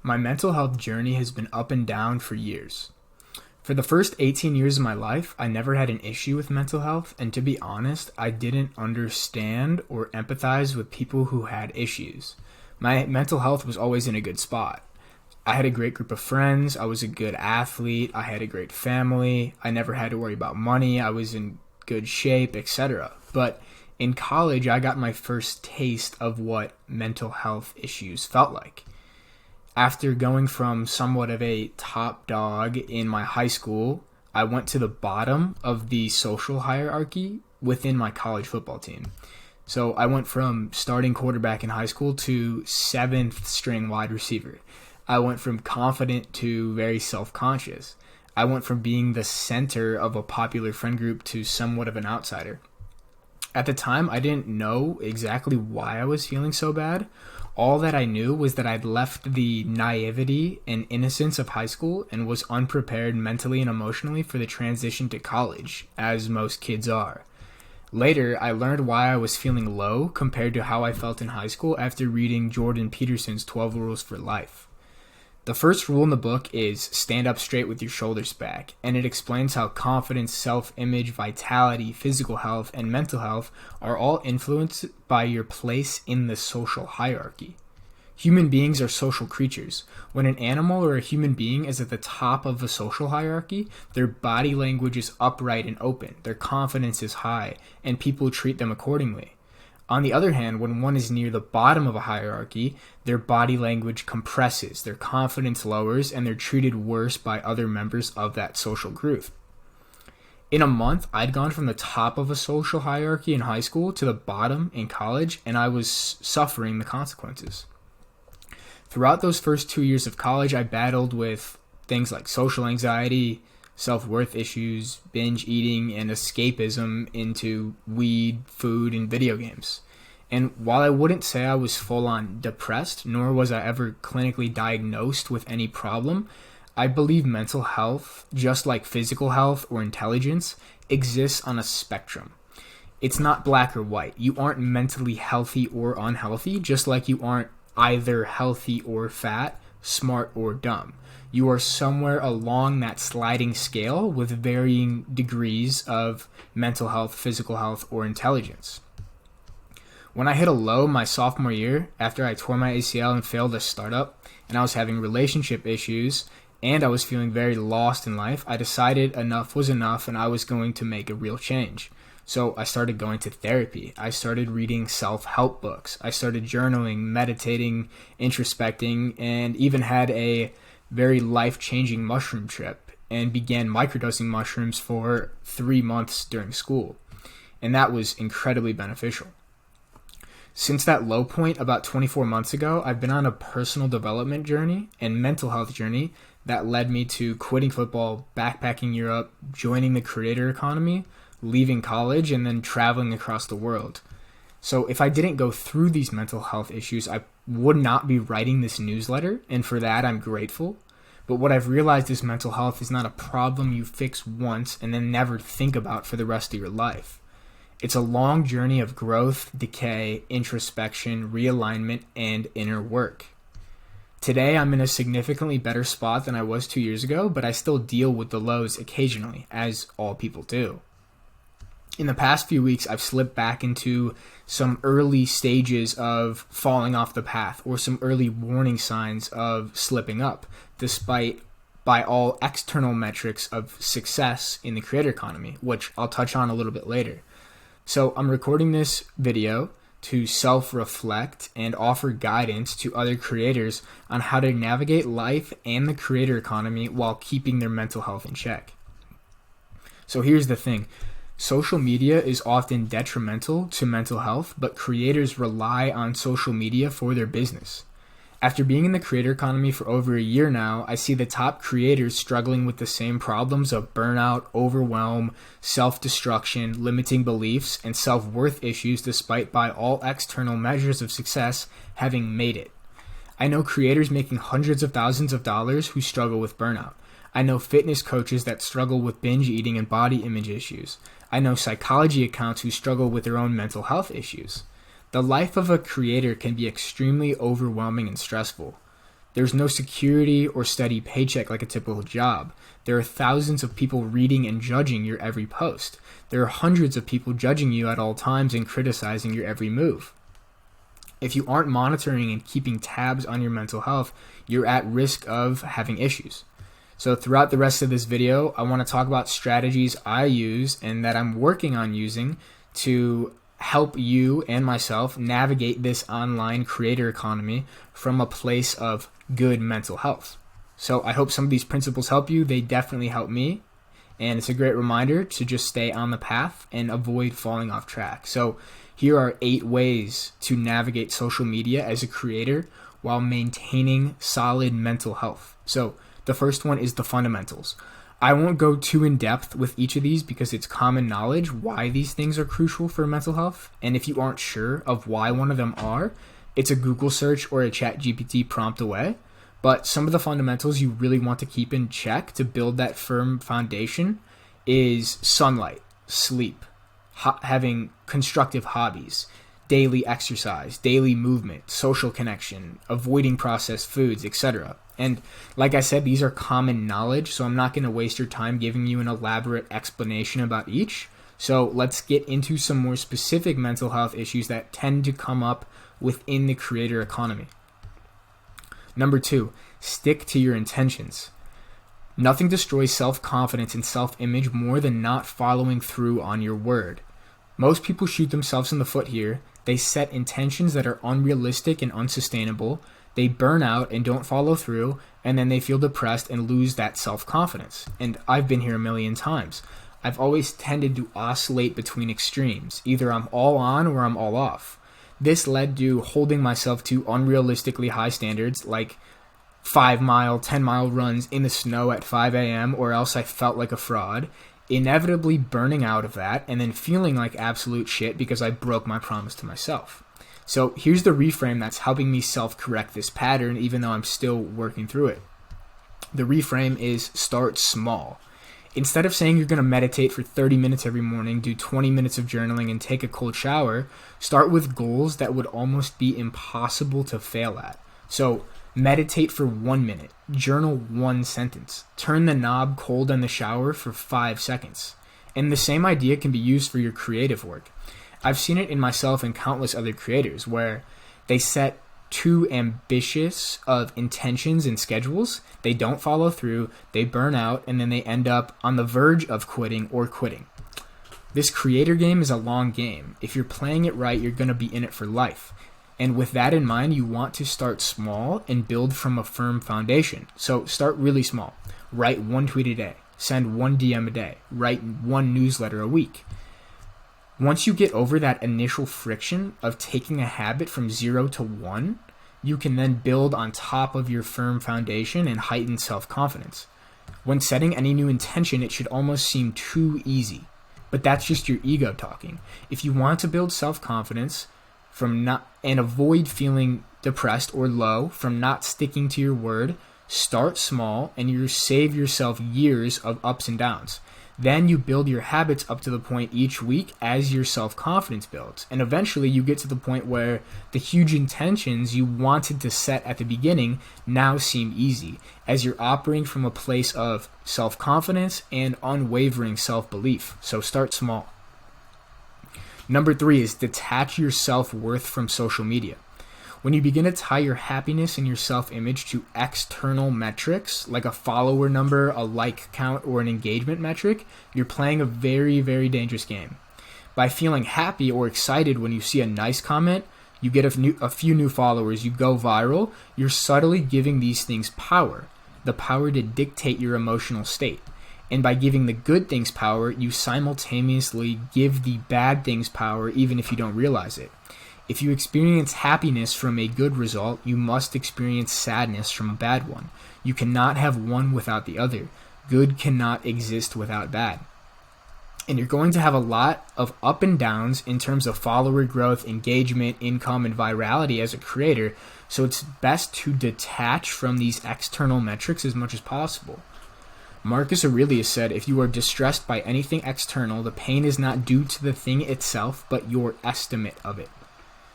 My mental health journey has been up and down for years. For the first 18 years of my life, I never had an issue with mental health, and to be honest, I didn't understand or empathize with people who had issues. My mental health was always in a good spot. I had a great group of friends, I was a good athlete, I had a great family, I never had to worry about money, I was in good shape, etc. But in college, I got my first taste of what mental health issues felt like. After going from somewhat of a top dog in my high school, I went to the bottom of the social hierarchy within my college football team. So I went from starting quarterback in high school to seventh string wide receiver. I went from confident to very self-conscious. I went from being the center of a popular friend group to somewhat of an outsider. At the time, I didn't know exactly why I was feeling so bad. All that I knew was that I'd left the naivety and innocence of high school and was unprepared mentally and emotionally for the transition to college, as most kids are. Later, I learned why I was feeling low compared to how I felt in high school after reading Jordan Peterson's 12 Rules for Life. The first rule in the book is stand up straight with your shoulders back, and it explains how confidence, self-image, vitality, physical health, and mental health are all influenced by your place in the social hierarchy. Human beings are social creatures. When an animal or a human being is at the top of a social hierarchy, their body language is upright and open, their confidence is high, and people treat them accordingly. On the other hand, when one is near the bottom of a hierarchy, their body language compresses, their confidence lowers, and they're treated worse by other members of that social group. In a month, I'd gone from the top of a social hierarchy in high school to the bottom in college, and I was suffering the consequences. Throughout those first 2 years of college, I battled with things like social anxiety, self-worth issues, binge eating, and escapism into weed, food, and video games. And while I wouldn't say I was full-on depressed, nor was I ever clinically diagnosed with any problem, I believe mental health, just like physical health or intelligence, exists on a spectrum. It's not black or white. You aren't mentally healthy or unhealthy, just like you aren't either healthy or fat, smart or dumb. You are somewhere along that sliding scale with varying degrees of mental health, physical health, or intelligence. When I hit a low my sophomore year, after I tore my ACL and failed a startup, and I was having relationship issues, and I was feeling very lost in life, I decided enough was enough and I was going to make a real change. So I started going to therapy. I started reading self-help books. I started journaling, meditating, introspecting, and even had a very life-changing mushroom trip and began microdosing mushrooms for 3 months during school. And that was incredibly beneficial. Since that low point about 24 months ago, I've been on a personal development journey and mental health journey that led me to quitting football, backpacking Europe, joining the creator economy, leaving college, and then traveling across the world. So if I didn't go through these mental health issues, I would not be writing this newsletter, and for that I'm grateful. But what I've realized is mental health is not a problem you fix once and then never think about for the rest of your life. It's a long journey of growth, decay, introspection, realignment, and inner work. Today I'm in a significantly better spot than I was 2 years ago, but I still deal with the lows occasionally, as all people do. In the past few weeks, I've slipped back into some early stages of falling off the path or some early warning signs of slipping up, despite by all external metrics of success in the creator economy, which I'll touch on a little bit later. So I'm recording this video to self-reflect and offer guidance to other creators on how to navigate life and the creator economy while keeping their mental health in check. So here's the thing. Social media is often detrimental to mental health, but creators rely on social media for their business. After being in the creator economy for over a year now, I see the top creators struggling with the same problems of burnout, overwhelm, self-destruction, limiting beliefs, and self-worth issues despite by all external measures of success having made it. I know creators making hundreds of thousands of dollars who struggle with burnout. I know fitness coaches that struggle with binge eating and body image issues. I know psychology accounts who struggle with their own mental health issues. The life of a creator can be extremely overwhelming and stressful. There's no security or steady paycheck like a typical job. There are thousands of people reading and judging your every post. There are hundreds of people judging you at all times and criticizing your every move. If you aren't monitoring and keeping tabs on your mental health, you're at risk of having issues. So throughout the rest of this video, I want to talk about strategies I use and that I'm working on using to help you and myself navigate this online creator economy from a place of good mental health. So I hope some of these principles help you. They definitely help me. And it's a great reminder to just stay on the path and avoid falling off track. So here are 8 ways to navigate social media as a creator while maintaining solid mental health. So the first one is the fundamentals. I won't go too in depth with each of these because it's common knowledge why these things are crucial for mental health. And if you aren't sure of why one of them are, it's a Google search or a ChatGPT prompt away. But some of the fundamentals you really want to keep in check to build that firm foundation is sunlight, sleep, having constructive hobbies, daily exercise, daily movement, social connection, avoiding processed foods, etc. And like I said, these are common knowledge, so I'm not going to waste your time giving you an elaborate explanation about each. So let's get into some more specific mental health issues that tend to come up within the creator economy. Number 2, stick to your intentions. Nothing destroys self-confidence and self-image more than not following through on your word. Most people shoot themselves in the foot here. They set intentions that are unrealistic and unsustainable. They burn out and don't follow through, and then they feel depressed and lose that self-confidence. And I've been here a million times. I've always tended to oscillate between extremes. Either I'm all on or I'm all off. This led to holding myself to unrealistically high standards like 5-mile, 10-mile runs in the snow at 5 a.m. or else I felt like a fraud, inevitably burning out of that and then feeling like absolute shit because I broke my promise to myself. So here's the reframe that's helping me self-correct this pattern even though I'm still working through it. The reframe is start small. Instead of saying you're going to meditate for 30 minutes every morning, do 20 minutes of journaling, and take a cold shower, start with goals that would almost be impossible to fail at. So meditate for 1 minute, journal 1 sentence, turn the knob cold in the shower for 5 seconds. And the same idea can be used for your creative work. I've seen it in myself and countless other creators where they set too ambitious of intentions and schedules, they don't follow through, they burn out, and then they end up on the verge of quitting or quitting. This creator game is a long game. If you're playing it right, you're going to be in it for life. And with that in mind, you want to start small and build from a firm foundation. So start really small. Write 1 tweet a day. Send 1 DM a day. Write 1 newsletter a week. Once you get over that initial friction of taking a habit from 0 to 1, you can then build on top of your firm foundation and heighten self-confidence. When setting any new intention, it should almost seem too easy. But that's just your ego talking. If you want to build self-confidence and avoid feeling depressed or low from not sticking to your word, start small and you save yourself years of ups and downs. Then you build your habits up to the point each week as your self-confidence builds. And eventually you get to the point where the huge intentions you wanted to set at the beginning now seem easy, as you're operating from a place of self-confidence and unwavering self-belief. So start small. Number 3 is detach your self-worth from social media. When you begin to tie your happiness and your self-image to external metrics, like a follower number, a like count, or an engagement metric, you're playing a very, very dangerous game. By feeling happy or excited when you see a nice comment, you get a few new followers, you go viral, you're subtly giving these things power, the power to dictate your emotional state. And by giving the good things power, you simultaneously give the bad things power even if you don't realize it. If you experience happiness from a good result, you must experience sadness from a bad one. You cannot have one without the other. Good cannot exist without bad. And you're going to have a lot of up and downs in terms of follower growth, engagement, income, and virality as a creator, so it's best to detach from these external metrics as much as possible. Marcus Aurelius said, if you are distressed by anything external, the pain is not due to the thing itself, but your estimate of it.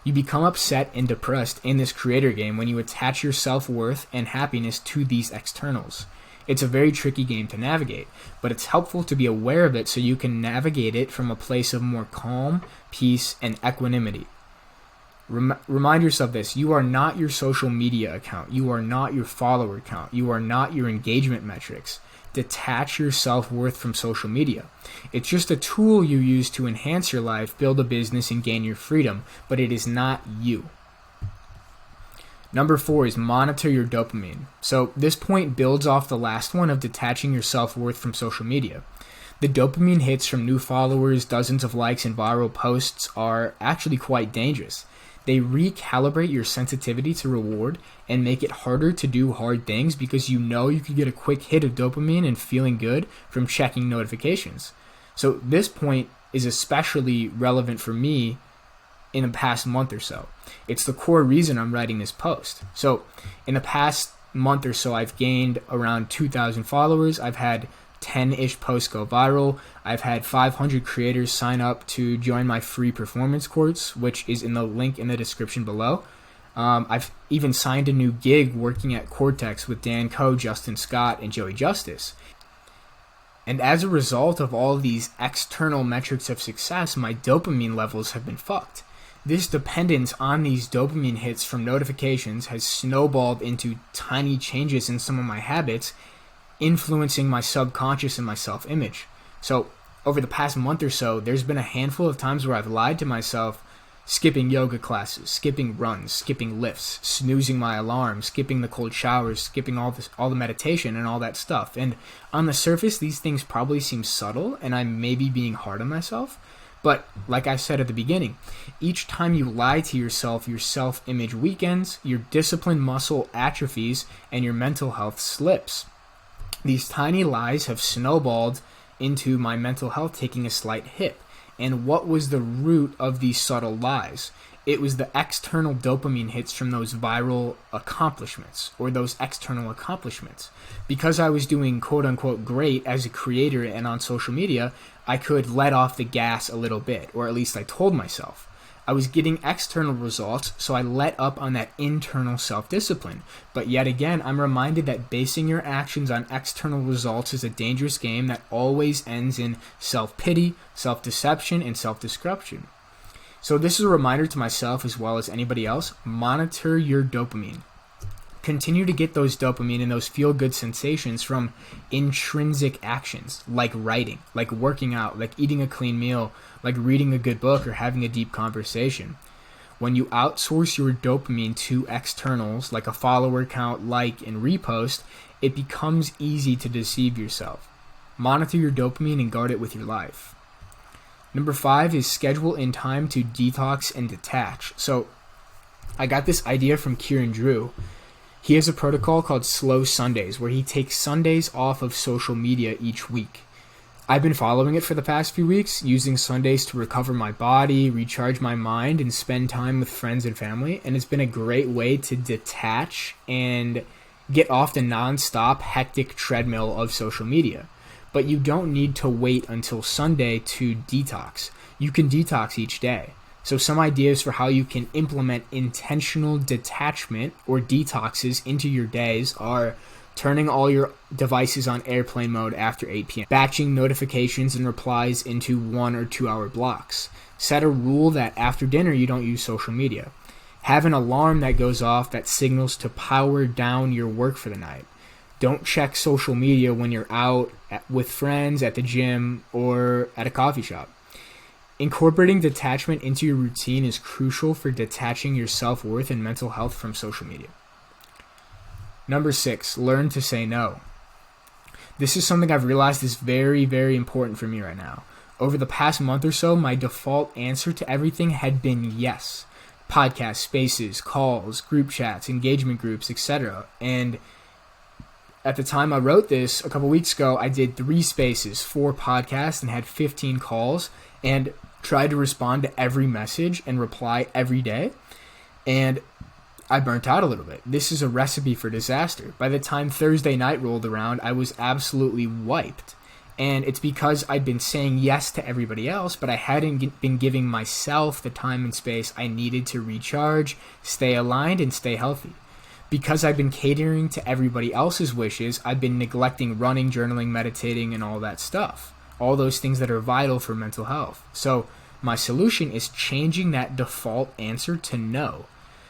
You become upset and depressed in this creator game when you attach your self-worth and happiness to these externals. It's a very tricky game to navigate, but it's helpful to be aware of it so you can navigate it from a place of more calm, peace, and equanimity. Remind yourself this: you are not your social media account. You are not your follower count. You are not your engagement metrics. Detach your self-worth from social media. It's just a tool you use to enhance your life, build a business, and gain your freedom, but it is not you. Number 4 is monitor your dopamine. So this point builds off the last one of detaching your self-worth from social media. The dopamine hits from new followers, dozens of likes, and viral posts are actually quite dangerous. They recalibrate your sensitivity to reward and make it harder to do hard things because you know you could get a quick hit of dopamine and feeling good from checking notifications. So this point is especially relevant for me in the past month or so. It's the core reason I'm writing this post. So in the past month or so, I've gained around 2,000 followers. I've had 10-ish posts go viral. I've had 500 creators sign up to join my free performance course, which is in the link in the description below. I've even signed a new gig working at Cortex with Dan Coe, Justin Scott, and Joey Justice. And as a result of all these external metrics of success, my dopamine levels have been fucked. This dependence on these dopamine hits from notifications has snowballed into tiny changes in some of my habits, influencing my subconscious and my self-image. So over the past month or so, there's been a handful of times where I've lied to myself, skipping yoga classes, skipping runs, skipping lifts, snoozing my alarm, skipping the cold showers, skipping all the meditation and all that stuff. And on the surface, these things probably seem subtle and I may be being hard on myself. But like I said at the beginning, each time you lie to yourself, your self-image weakens, your discipline muscle atrophies, and your mental health slips. These tiny lies have snowballed into my mental health taking a slight hit. And what was the root of these subtle lies? It was the external dopamine hits from those viral accomplishments or those external accomplishments. Because I was doing quote unquote great as a creator and on social media, I could let off the gas a little bit, or at least I told myself. I was getting external results, so I let up on that internal self-discipline. But yet again, I'm reminded that basing your actions on external results is a dangerous game that always ends in self-pity, self-deception, and self-destruction. So this is a reminder to myself as well as anybody else: monitor your dopamine. Continue to get those dopamine and those feel-good sensations from intrinsic actions, like writing, like working out, like eating a clean meal, like reading a good book or having a deep conversation. When you outsource your dopamine to externals, like a follower count, like, and repost, it becomes easy to deceive yourself. Monitor your dopamine and guard it with your life. Number 5 is schedule in time to detox and detach. So I got this idea from Kieran Drew. He has a protocol called Slow Sundays, where he takes Sundays off of social media each week. I've been following it for the past few weeks, using Sundays to recover my body, recharge my mind, and spend time with friends and family. And it's been a great way to detach and get off the non-stop, hectic treadmill of social media. But you don't need to wait until Sunday to detox. You can detox each day. So some ideas for how you can implement intentional detachment or detoxes into your days are turning all your devices on airplane mode after 8 p.m., batching notifications and replies into 1 or 2 hour blocks. Set a rule that after dinner you don't use social media. Have an alarm that goes off that signals to power down your work for the night. Don't check social media when you're out with friends, at the gym, or at a coffee shop. Incorporating detachment into your routine is crucial for detaching your self-worth and mental health from social media. Number 6, learn to say no. This is something I've realized is very, very important for me right now. Over the past month or so, my default answer to everything had been yes. Podcasts, spaces, calls, group chats, engagement groups, etc. And at the time I wrote this, a couple weeks ago, I did 3 spaces, 4 podcasts, and had 15 calls, and tried to respond to every message and reply every day. And I burnt out a little bit. This is a recipe for disaster. By the time Thursday night rolled around, I was absolutely wiped. And it's because I'd been saying yes to everybody else, but I hadn't been giving myself the time and space I needed to recharge, stay aligned, and stay healthy. Because I've been catering to everybody else's wishes, I've been neglecting running, journaling, meditating, and all that stuff. All those things that are vital for mental health. So my solution is changing that default answer to no.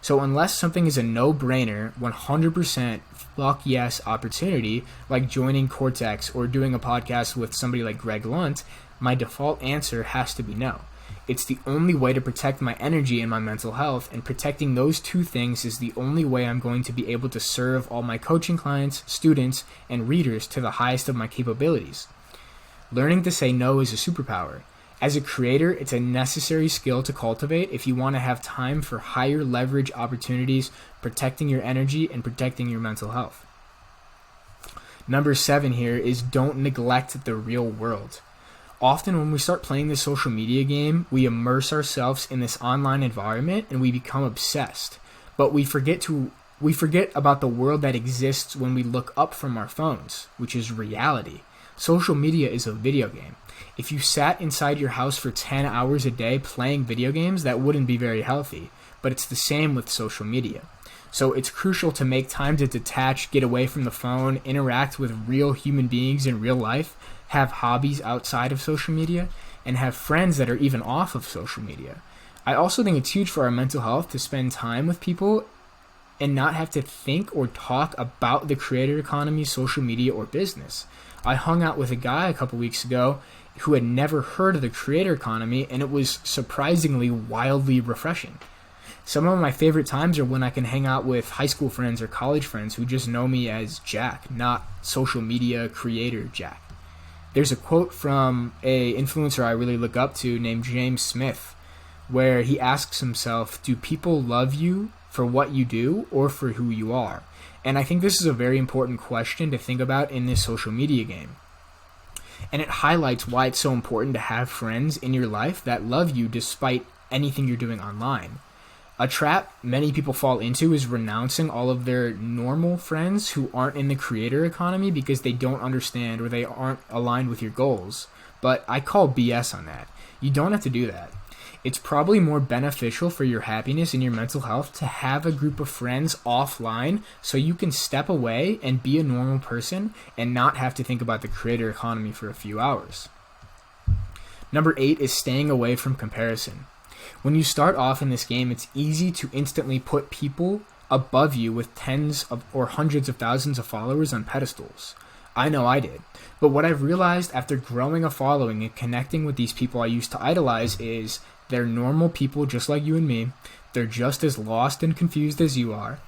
So unless something is a no-brainer, 100% fuck yes opportunity, like joining Cortex or doing a podcast with somebody like Greg Lunt, my default answer has to be no. It's the only way to protect my energy and my mental health, and protecting those two things is the only way I'm going to be able to serve all my coaching clients, students, and readers to the highest of my capabilities. Learning to say no is a superpower. As a creator, it's a necessary skill to cultivate if you want to have time for higher leverage opportunities, protecting your energy and protecting your mental health. Number 7 here is don't neglect the real world. Often when we start playing this social media game, we immerse ourselves in this online environment and we become obsessed. But we forget about the world that exists when we look up from our phones, which is reality. Social media is a video game. If you sat inside your house for 10 hours a day playing video games, that wouldn't be very healthy. But it's the same with social media. So it's crucial to make time to detach, get away from the phone, interact with real human beings in real life, have hobbies outside of social media, and have friends that are even off of social media. I also think it's huge for our mental health to spend time with people and not have to think or talk about the creator economy, social media, or business. I hung out with a guy a couple weeks ago who had never heard of the creator economy, and it was surprisingly wildly refreshing. Some of my favorite times are when I can hang out with high school friends or college friends who just know me as Jack, not social media creator Jack. There's a quote from a influencer I really look up to named James Smith, where he asks himself, do people love you for what you do or for who you are? And I think this is a very important question to think about in this social media game. And it highlights why it's so important to have friends in your life that love you despite anything you're doing online. A trap many people fall into is renouncing all of their normal friends who aren't in the creator economy because they don't understand or they aren't aligned with your goals. But I call BS on that. You don't have to do that. It's probably more beneficial for your happiness and your mental health to have a group of friends offline so you can step away and be a normal person and not have to think about the creator economy for a few hours. Number 8 is staying away from comparison. When you start off in this game, it's easy to instantly put people above you with tens of or hundreds of thousands of followers on pedestals. I know I did. But what I've realized after growing a following and connecting with these people I used to idolize is they're normal people just like you and me. They're just as lost and confused as you are.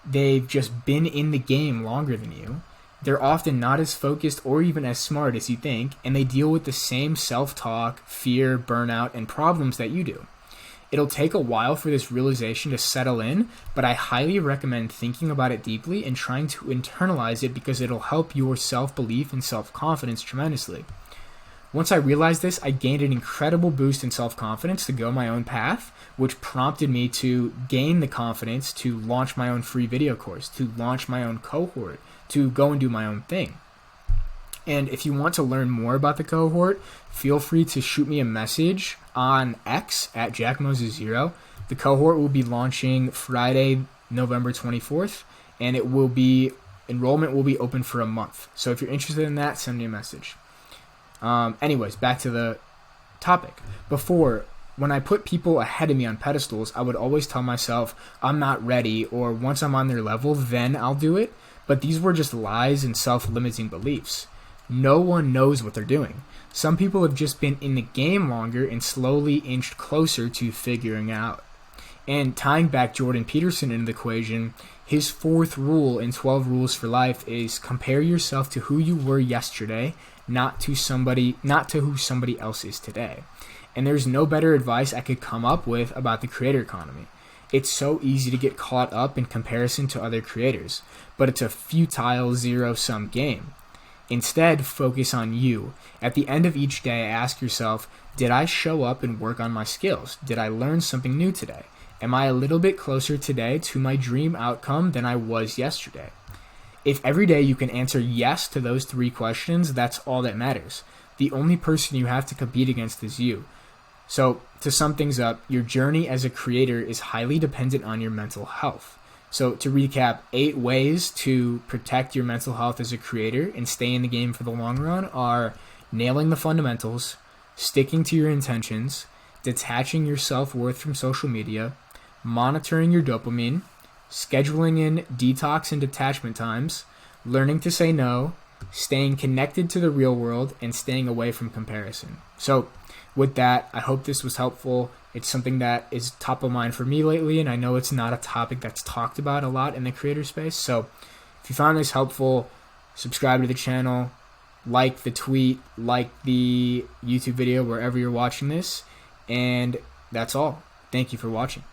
They've just been in the game longer than you. They're often not as focused or even as smart as you think, and they deal with the same self-talk, fear, burnout, and problems that you do. It'll take a while for this realization to settle in, but I highly recommend thinking about it deeply and trying to internalize it because it'll help your self-belief and self-confidence tremendously. Once I realized this, I gained an incredible boost in self-confidence to go my own path, which prompted me to gain the confidence to launch my own free video course, to launch my own cohort, to go and do my own thing. And if you want to learn more about the cohort, feel free to shoot me a message on X at JackMoses0. The cohort will be launching Friday, November 24th, and enrollment will be open for a month. So if you're interested in that, send me a message. Anyways, back to the topic. Before, when I put people ahead of me on pedestals, I would always tell myself, I'm not ready, or once I'm on their level, then I'll do it. But these were just lies and self-limiting beliefs. No one knows what they're doing. Some people have just been in the game longer and slowly inched closer to figuring out. And tying back Jordan Peterson into the equation, his 4th rule in 12 Rules for Life is compare yourself to who you were yesterday, not to who somebody else is today. And there's no better advice I could come up with about the creator economy. It's so easy to get caught up in comparison to other creators, but it's a futile zero-sum game. Instead, focus on you. At the end of each day, ask yourself, did I show up and work on my skills? Did I learn something new today? Am I a little bit closer today to my dream outcome than I was yesterday? If every day you can answer yes to those 3 questions, that's all that matters. The only person you have to compete against is you. So, to sum things up, your journey as a creator is highly dependent on your mental health. So, to recap, 8 ways to protect your mental health as a creator and stay in the game for the long run are nailing the fundamentals, sticking to your intentions, detaching your self-worth from social media, monitoring your dopamine, scheduling in detox and detachment times, learning to say no, staying connected to the real world, and staying away from comparison. So with that, I hope this was helpful. It's something that is top of mind for me lately, and I know it's not a topic that's talked about a lot in the creator space. So if you found this helpful, subscribe to the channel, like the tweet, like the YouTube video wherever you're watching this, and that's all. Thank you for watching.